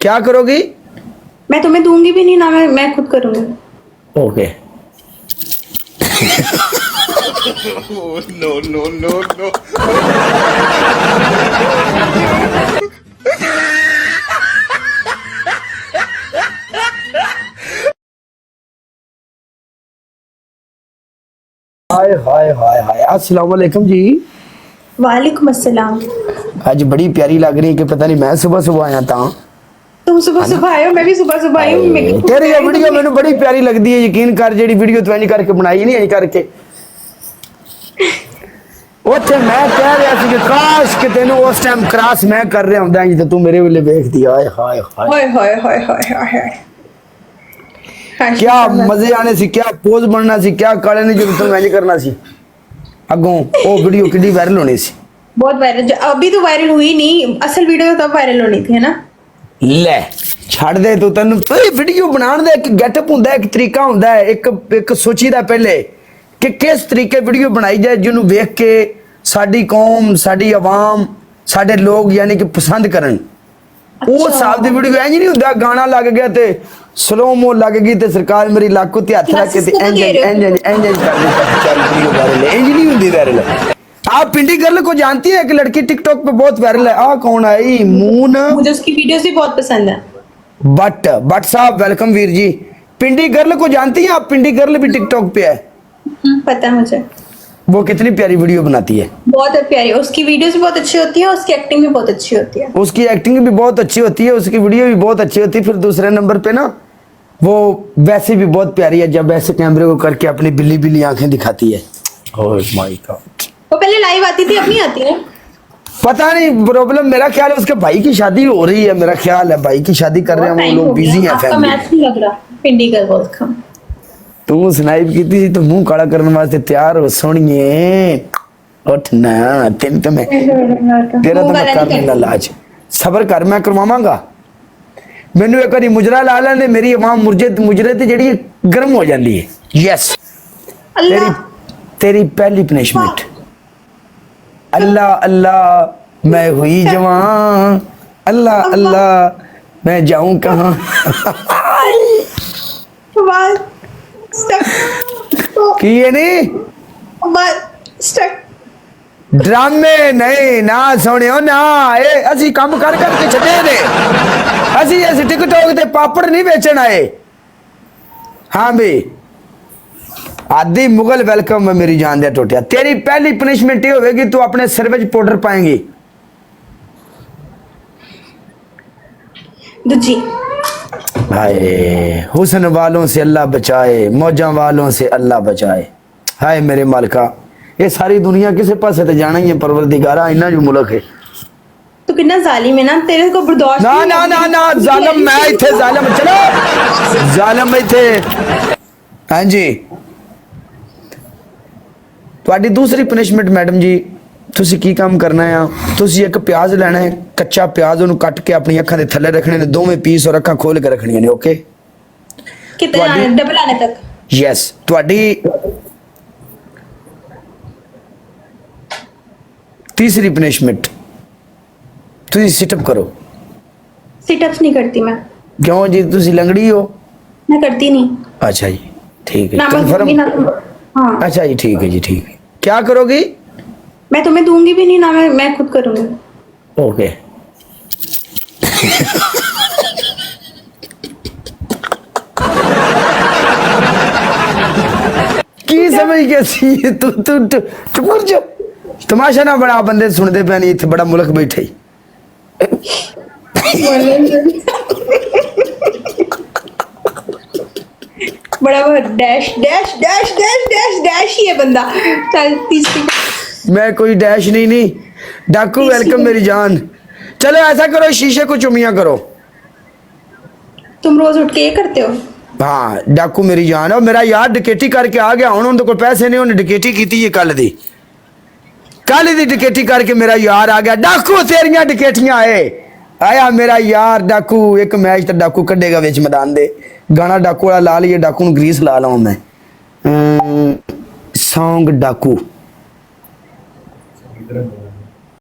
क्या करोगी? मैं तुम्हें दूंगी भी नहीं ना, मैं खुद करूंगी। Okay. No no no no. Hi hi hi hi, अस्सलाम वालेकुम जी। वालेकुम अस्सलाम। आज बड़ी प्यारी लग रही है कि पता नहीं मैं सुबह सुबह आया था। तुम सुबह सुबह आए हो, मैं भी सुबह सुबह आई हूँ। तेरी ये वीडियो मैंने बड़ी प्यारी लगती है, यकीन कर। जेडी वीडियो तू इंज करके बनाई नहीं, इंज करके ਉੱਥੇ ਮੈਂ ਕਹਿ ਰਿਹਾ ਸੀ ਕਿ ਕਾਸ਼ ਕਿ ਤੈਨੂੰ ਉਸ ਟਾਈਮ ਕ੍ਰਾਸ ਮੈਂ ਕਰ ਰਿਹਾ ਹੁੰਦਾ ਜੀ, ਤੇ ਤੂੰ ਮੇਰੇ ਵੇਲੇ ਵੇਖਦੀ। ਹਾਏ ਹਾਏ ਹਾਏ हाय हाय हाय हाय हाय हाय। क्या मजे आने से, क्या पोज बनना सी, क्या काले ने जो तुम इंज करना सी। अगों वो वीडियो कितनी वायरल होनी सी। बहुत वायरल, अभी तो वायरल हुई नहीं, असल वीडियो तब वायरल होनी थी, है ना। ਲੈ ਛੱਡ ਦੇ ਤੂੰ, ਤੈਨੂੰ ਵੀਡੀਓ ਬਣਾਉਣ ਦਾ ਇੱਕ ਗੈਟਅਪ ਹੁੰਦਾ, ਇੱਕ ਤਰੀਕਾ ਹੁੰਦਾ ਹੈ, ਇੱਕ ਸੋਚੀਦਾ ਪਹਿਲੇ ਕਿ ਕਿਸ ਤਰੀਕੇ ਵੀਡੀਓ ਬਣਾਈ ਜਾਏ ਜਿਹਨੂੰ ਵੇਖ ਕੇ ਸਾਡੀ ਕੌਮ, ਸਾਡੀ ਆਵਾਮ, ਸਾਡੇ ਲੋਕ ਯਾਨੀ ਕਿ ਪਸੰਦ ਕਰਨ। ਉਹ ਹਿਸਾਬ ਦੀ ਵੀਡੀਓ ਇੰਜ ਨਹੀਂ ਹੁੰਦਾ ਗਾਣਾ ਲੱਗ ਗਿਆ ਤੇ ਸਲੋ ਮੋ ਲੱਗ ਗਈ ਤੇ ਸਰਕਾਰ ਮੇਰੀ ਲੱਕ ਉੱਤੇ ਹੱਥ ਰੱਖ ਕੇ ਤੇ ਇੰਜ ਇੰਜ ਇੰਜ ਇੰਜ ਕਰ ਦਿੱਤਾ। ਚੱਲ ਵੀਡੀਓ ਵਾਇਰਲ है, इंज नहीं होती वायरल। आप पिंडी गर्ल को जानती है? एक लड़की टिकटॉक पे बहुत वायरल है। कौन आई? मून। मुझे उसकी वीडियोस भी बहुत पसंद है। बट साहब वेलकम वीर जी। पिंडी गर्ल को जानती हैं आप? पिंडी गर्ल भी टिकटॉक पे है। पता है मुझे। वो कितनी प्यारी वीडियो बनाती है, बहुत प्यारी। उसकी वीडियोस भी बहुत अच्छी होती है, उसकी एक्टिंग भी बहुत अच्छी होती है। उसकी एक्टिंग भी बहुत अच्छी होती है, उसकी वीडियो भी बहुत अच्छी होती है। फिर दूसरे नंबर पे ना वो वैसे भी बहुत प्यारी है जब ऐसे कैमरे को करके अपनी बिल्ली बिल्ली आंखें दिखाती है। Oh my God. वो पहले लाइव आती थी, अब नहीं आती है। पता नहीं, प्रॉब्लम मेरा ख्याल है उसके भाई की शादी हो रही है, मेरा ख्याल है भाई की शादी कर रहे हैं वो लोग, बिजी हैं आपका फैमिली। मैच नहीं लग रहा। पिंडी गर्ल बहुत कम। तू स्नाइप की थी तो मुंह काला करने वास्ते तैयार हो सोनिए। उठ ना, तेन तो मैं तेरा तो मैं कर लूंगा लाज। सबर कर, मैं करवावांगा। मैनू एक बारी मुजरा ला लेने, मेरी आवाम मुजरे ते जेड़ी गर्म हो जाती है। यस, अल्लाह तेरी पहली पनिशमेंट। अल्लाह अल्लाह मैं हुई जवान, अल्लाह अल्लाह मैं जाऊं कहाँ। की ये नहीं ड्रामे नहीं ना सुनियो ना, ए असी काम कर करके छड़े ने, असी टिकटॉक ते पापड़ नहीं बेचन आए। हाँ भाई, आदि मुगल वेलकम है मेरी जान दे टोटिया। तेरी पहली पनिशमेंट ये होगी तू अपने सिर में पाउडर पाएंगी। दूजी हाय हुस्न वालों से अल्लाह बचाए, मौजा वालों से अल्लाह बचाए। हाय मेरे मालिका, ये सारी दुनिया किसे पासे ते जाना ही है परवरदिगारा, इन्ना जो मुल्क है। तो कितना जालिम है ना, तेरे को बर्दाश्त ना नहीं ना है। ना ना जालिम मैं इथे, जालिम चलो जालिम इथे। हाँ जी, ਤੁਹਾਡੀ दूसरी पनिशमेंट मैडम जी, ਤੁਸੀਂ ਕੀ ਕੰਮ ਕਰਨਾ ਆ, ਤੁਸੀਂ ਇੱਕ ਪਿਆਜ਼ ਲੈਣਾ ਹੈ, ਕੱਚਾ ਪਿਆਜ਼, ਉਹਨੂੰ ਕੱਟ ਕੇ ਆਪਣੀ ਅੱਖਾਂ ਦੇ ਥੱਲੇ ਰੱਖਣੇ ਨੇ, ਦੋਵੇਂ ਪੀਸ, ਔਰ ਅੱਖਾਂ ਖੋਲ ਕੇ ਰੱਖਣੀਆਂ ਨੇ। ਓਕੇ, कितने डबल आने तक? यस। ਤੁਹਾਡੀ तीसरी पनिशमेंट, ਤੁਸੀਂ ਸਿਟਅਪ ਕਰੋ। सिटअप्स नहीं करती मैं। क्यों जी, ਤੁਸੀਂ लंगड़ी हो? मैं करती नहीं अच्छा जी ठीक है, ना। मैं दूंगी कंफर्म। ना तुम। हाँ, अच्छा जी ठीक है जी, ठीक है। क्या करोगी? मैं तुम्हें दूंगी भी नहीं ना, मैं खुद करूंगी। ओके। की समझ गया सी तू तू चुप जा, तमाशा ना बड़ा, बंदे सुनते पे नहीं, इतने बड़ा मुल्क बैठे ही। बड़ा वो dash dash dash dash dash dash ही है बंदा। चल तीसरी। मैं कोई डैश नहीं डाकू वेलकम मेरी जान। चलो ऐसा करो, शीशे को चुमिया करो। तुम रोज उठ के ये करते हो? हाँ डाकू मेरी जान है, मेरा यार डकैती करके आ गया, उन्होंने कोई पैसे नहीं, उन्हें डकैती की थी कल दी डकैती करके मेरा यार आ गया। डाकू तेरिया डकैतियां आया मेरा यार डाकू। एक मैच तो डाकू कढ़ेगा विच मैदान दे, गाना डाकू वाला ला लिया, डाकू नूं ग्रीस ला लाऊं मैं। सॉन्ग डाकू